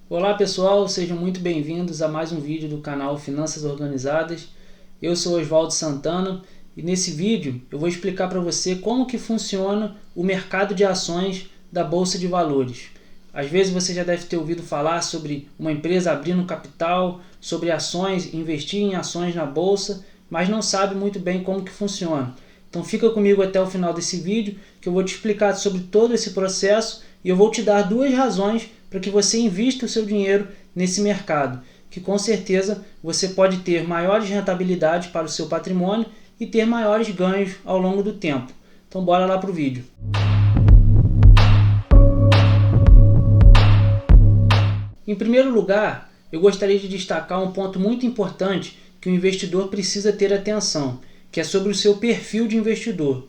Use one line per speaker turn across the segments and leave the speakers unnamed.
Olá pessoal, sejam muito bem-vindos a mais um vídeo do canal Finanças Organizadas. Eu sou Oswaldo Santana e nesse vídeo eu vou explicar para você como que funciona o mercado de ações da Bolsa de Valores. Às vezes você já deve ter ouvido falar sobre uma empresa abrindo capital, sobre ações, investir em ações na Bolsa, mas não sabe muito bem como que funciona. Então fica comigo até o final desse vídeo que eu vou te explicar sobre todo esse processo e eu vou te dar duas razões para que você invista o seu dinheiro nesse mercado, que com certeza você pode ter maiores rentabilidades para o seu patrimônio e ter maiores ganhos ao longo do tempo. Então bora lá para o vídeo. Em primeiro lugar, eu gostaria de destacar um ponto muito importante que o investidor precisa ter atenção, que é sobre o seu perfil de investidor.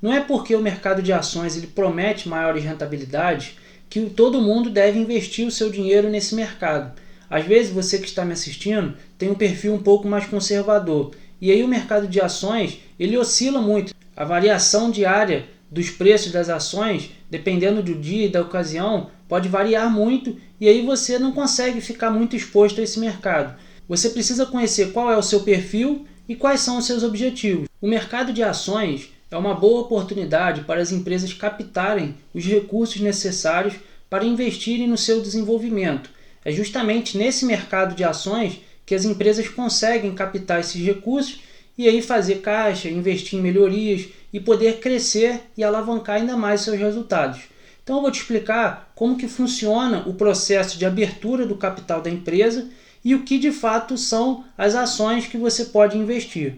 Não é porque o mercado de ações ele promete maiores rentabilidades que todo mundo deve investir o seu dinheiro nesse mercado. Às vezes você que está me assistindo tem um perfil um pouco mais conservador e aí o mercado de ações ele oscila muito. A variação diária dos preços das ações, dependendo do dia e da ocasião, pode variar muito e aí você não consegue ficar muito exposto a esse mercado. Você precisa conhecer qual é o seu perfil e quais são os seus objetivos. O mercado de ações é uma boa oportunidade para as empresas captarem os recursos necessários para investirem no seu desenvolvimento. É justamente nesse mercado de ações que as empresas conseguem captar esses recursos e aí fazer caixa, investir em melhorias e poder crescer e alavancar ainda mais seus resultados. Então eu vou te explicar como que funciona o processo de abertura do capital da empresa e o que de fato são as ações que você pode investir.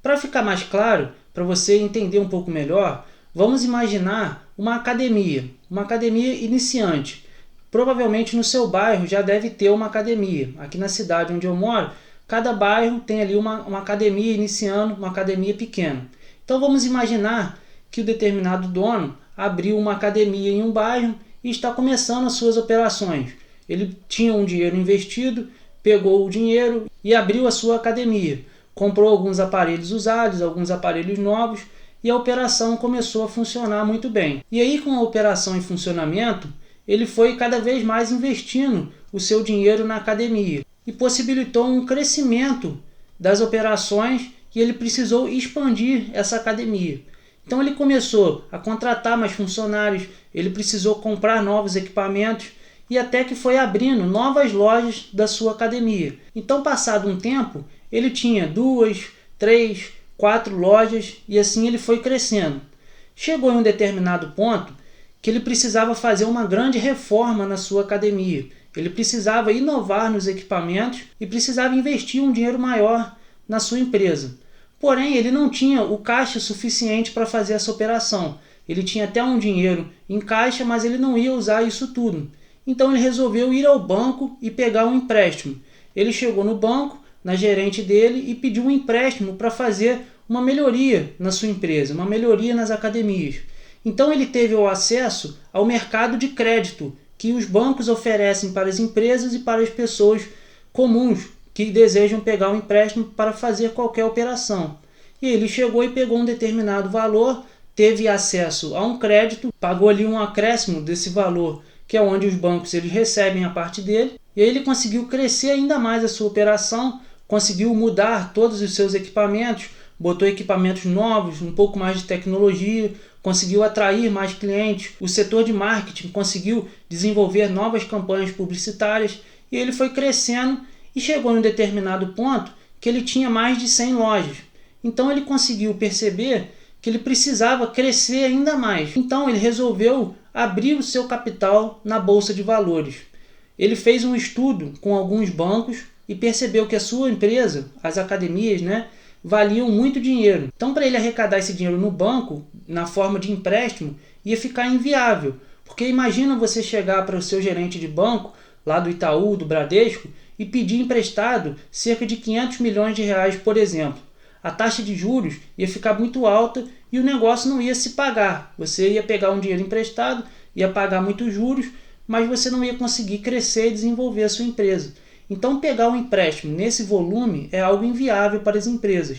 Para ficar mais claro, para você entender um pouco melhor, vamos imaginar uma academia iniciante. Provavelmente no seu bairro já deve ter uma academia. Aqui na cidade onde eu moro, cada bairro tem ali uma academia iniciando, uma academia pequena. Então vamos imaginar que o determinado dono abriu uma academia em um bairro e está começando as suas operações. Ele tinha um dinheiro investido, pegou o dinheiro e abriu a sua academia. Comprou alguns aparelhos usados, alguns aparelhos novos e a operação começou a funcionar muito bem. E aí com a operação em funcionamento, ele foi cada vez mais investindo o seu dinheiro na academia e possibilitou um crescimento das operações e ele precisou expandir essa academia. Então ele começou a contratar mais funcionários, ele precisou comprar novos equipamentos e até que foi abrindo novas lojas da sua academia. Então passado um tempo, ele tinha 2, 3, 4 lojas e assim ele foi crescendo. Chegou em um determinado ponto que ele precisava fazer uma grande reforma na sua academia. Ele precisava inovar nos equipamentos e precisava investir um dinheiro maior na sua empresa. Porém, ele não tinha o caixa suficiente para fazer essa operação. Ele tinha até um dinheiro em caixa, mas ele não ia usar isso tudo. Então ele resolveu ir ao banco e pegar um empréstimo. Ele chegou no banco, na gerente dele, e pediu um empréstimo para fazer uma melhoria na sua empresa, uma melhoria nas academias. Então ele teve o acesso ao mercado de crédito que os bancos oferecem para as empresas e para as pessoas comuns que desejam pegar um empréstimo para fazer qualquer operação. E ele chegou e pegou um determinado valor, teve acesso a um crédito, pagou ali um acréscimo desse valor, que é onde os bancos eles recebem a parte dele, e aí ele conseguiu crescer ainda mais a sua operação, conseguiu mudar todos os seus equipamentos, botou equipamentos novos, um pouco mais de tecnologia, conseguiu atrair mais clientes, o setor de marketing conseguiu desenvolver novas campanhas publicitárias e ele foi crescendo e chegou em um determinado ponto que ele tinha mais de 100 lojas. Então ele conseguiu perceber que ele precisava crescer ainda mais. Então ele resolveu abrir o seu capital na Bolsa de Valores. Ele fez um estudo com alguns bancos e percebeu que a sua empresa, as academias, valiam muito dinheiro. Então, para ele arrecadar esse dinheiro no banco, na forma de empréstimo, ia ficar inviável. Porque imagina você chegar para o seu gerente de banco, lá do Itaú, do Bradesco, e pedir emprestado cerca de 500 milhões de reais, por exemplo. A taxa de juros ia ficar muito alta e o negócio não ia se pagar. Você ia pegar um dinheiro emprestado, ia pagar muitos juros, mas você não ia conseguir crescer e desenvolver a sua empresa. Então pegar um empréstimo nesse volume é algo inviável para as empresas.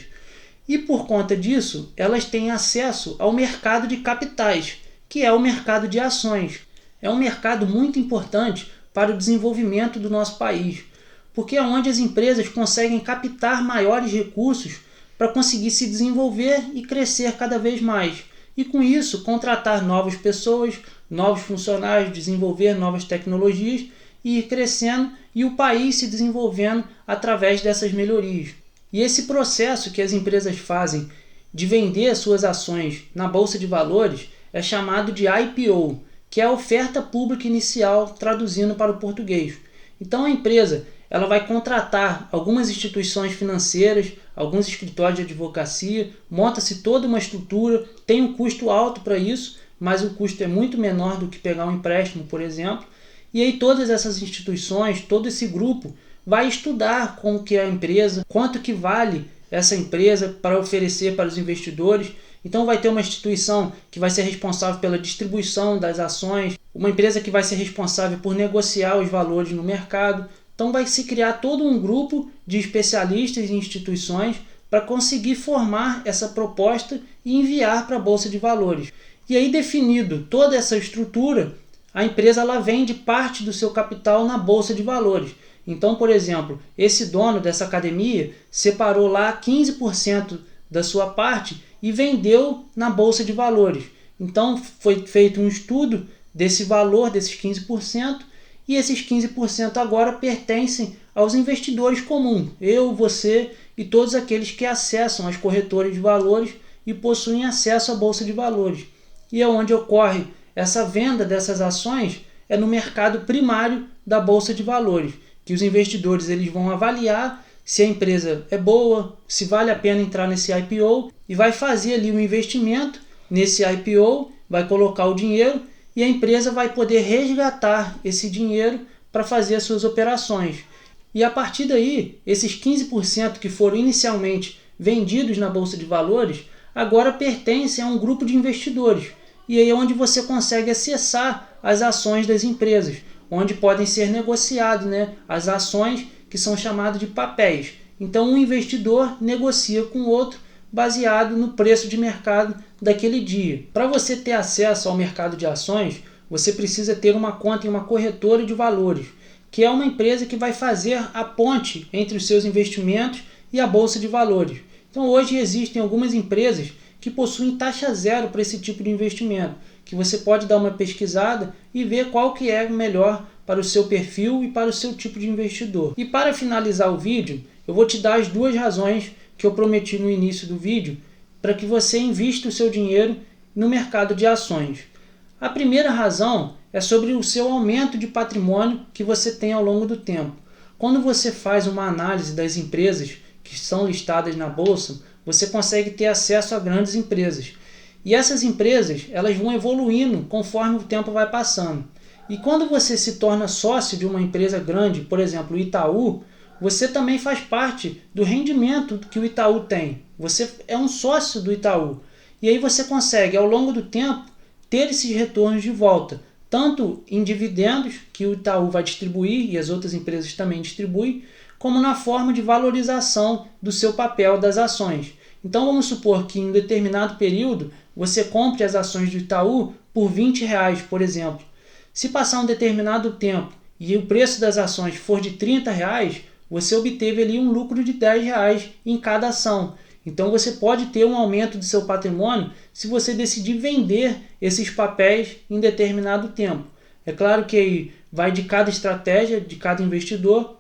E por conta disso, elas têm acesso ao mercado de capitais, que é o mercado de ações. É um mercado muito importante para o desenvolvimento do nosso país, porque é onde as empresas conseguem captar maiores recursos para conseguir se desenvolver e crescer cada vez mais. E com isso, contratar novas pessoas, novos funcionários, desenvolver novas tecnologias e ir crescendo e o país se desenvolvendo através dessas melhorias. E esse processo que as empresas fazem de vender suas ações na Bolsa de Valores é chamado de IPO, que é a oferta pública inicial, traduzindo para o português. Então a empresa ela vai contratar algumas instituições financeiras, alguns escritórios de advocacia, monta-se toda uma estrutura, tem um custo alto para isso, mas o custo é muito menor do que pegar um empréstimo, por exemplo. E aí todas essas instituições, todo esse grupo vai estudar como que é a empresa, quanto que vale essa empresa para oferecer para os investidores. Então vai ter uma instituição que vai ser responsável pela distribuição das ações, uma empresa que vai ser responsável por negociar os valores no mercado. Então vai se criar todo um grupo de especialistas e instituições para conseguir formar essa proposta e enviar para a Bolsa de Valores. E aí, definido toda essa estrutura, a empresa ela vende parte do seu capital na Bolsa de Valores. Então, por exemplo, esse dono dessa academia separou lá 15% da sua parte e vendeu na Bolsa de Valores. Então foi feito um estudo desse valor, desses 15%, e esses 15% agora pertencem aos investidores comuns, eu, você e todos aqueles que acessam as corretoras de valores e possuem acesso à Bolsa de Valores. E é onde ocorre essa venda dessas ações, é no mercado primário da Bolsa de Valores, que os investidores eles vão avaliar se a empresa é boa, se vale a pena entrar nesse IPO e vai fazer ali um investimento nesse IPO, vai colocar o dinheiro e a empresa vai poder resgatar esse dinheiro para fazer as suas operações. E a partir daí, esses 15% que foram inicialmente vendidos na Bolsa de Valores, agora pertencem a um grupo de investidores. E aí é onde você consegue acessar as ações das empresas, onde podem ser negociadas, as ações que são chamadas de papéis. Então um investidor negocia com o outro baseado no preço de mercado daquele dia. Para você ter acesso ao mercado de ações, você precisa ter uma conta em uma corretora de valores, que é uma empresa que vai fazer a ponte entre os seus investimentos e a Bolsa de Valores. Então hoje existem algumas empresas que possuem taxa zero para esse tipo de investimento, que você pode dar uma pesquisada e ver qual que é melhor para o seu perfil e para o seu tipo de investidor. E para finalizar o vídeo, eu vou te dar as duas razões que eu prometi no início do vídeo para que você invista o seu dinheiro no mercado de ações. A primeira razão é sobre o seu aumento de patrimônio que você tem ao longo do tempo. Quando você faz uma análise das empresas que são listadas na bolsa, você consegue ter acesso a grandes empresas. E essas empresas elas vão evoluindo conforme o tempo vai passando. E quando você se torna sócio de uma empresa grande, por exemplo, o Itaú, você também faz parte do rendimento que o Itaú tem. Você é um sócio do Itaú. E aí você consegue, ao longo do tempo, ter esses retornos de volta, tanto em dividendos, que o Itaú vai distribuir e as outras empresas também distribuem, como na forma de valorização do seu papel das ações. Então vamos supor que em um determinado período você compre as ações do Itaú por R$20, por exemplo. Se passar um determinado tempo e o preço das ações for de R$30, você obteve ali um lucro de R$10 em cada ação. Então você pode ter um aumento do seu patrimônio se você decidir vender esses papéis em determinado tempo. É claro que aí vai de cada estratégia, de cada investidor,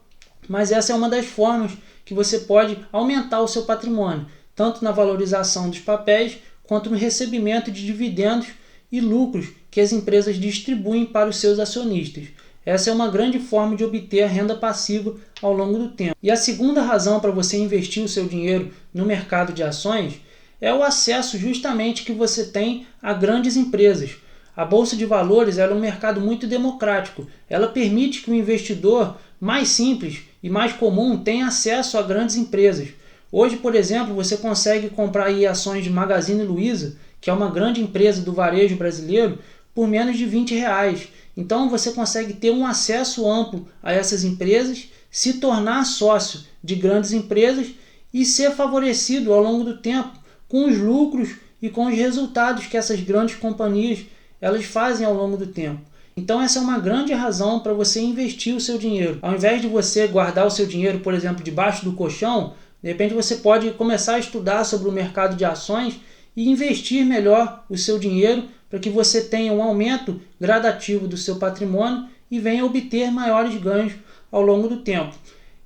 mas essa é uma das formas que você pode aumentar o seu patrimônio, tanto na valorização dos papéis, quanto no recebimento de dividendos e lucros que as empresas distribuem para os seus acionistas. Essa é uma grande forma de obter a renda passiva ao longo do tempo. E a segunda razão para você investir o seu dinheiro no mercado de ações é o acesso justamente que você tem a grandes empresas. A Bolsa de Valores é um mercado muito democrático. Ela permite que o investidor mais simples e mais comum tenha acesso a grandes empresas. Hoje, por exemplo, você consegue comprar aí ações de Magazine Luiza, que é uma grande empresa do varejo brasileiro, por menos de R$20. Então você consegue ter um acesso amplo a essas empresas, se tornar sócio de grandes empresas e ser favorecido ao longo do tempo com os lucros e com os resultados que essas grandes companhias elas fazem ao longo do tempo. Então essa é uma grande razão para você investir o seu dinheiro. Ao invés de você guardar o seu dinheiro, por exemplo, debaixo do colchão, de repente você pode começar a estudar sobre o mercado de ações e investir melhor o seu dinheiro para que você tenha um aumento gradativo do seu patrimônio e venha obter maiores ganhos ao longo do tempo.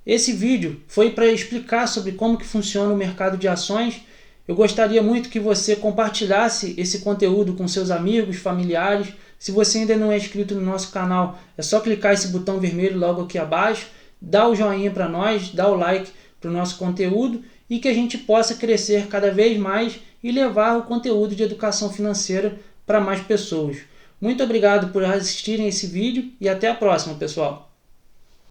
Esse vídeo foi para explicar sobre como que funciona o mercado de ações. Eu gostaria muito que você compartilhasse esse conteúdo com seus amigos, familiares. Se você ainda não é inscrito no nosso canal, é só clicar esse botão vermelho logo aqui abaixo, dá o joinha para nós, dá o like para o nosso conteúdo e que a gente possa crescer cada vez mais e levar o conteúdo de educação financeira para mais pessoas. Muito obrigado por assistirem esse vídeo e até a próxima, pessoal!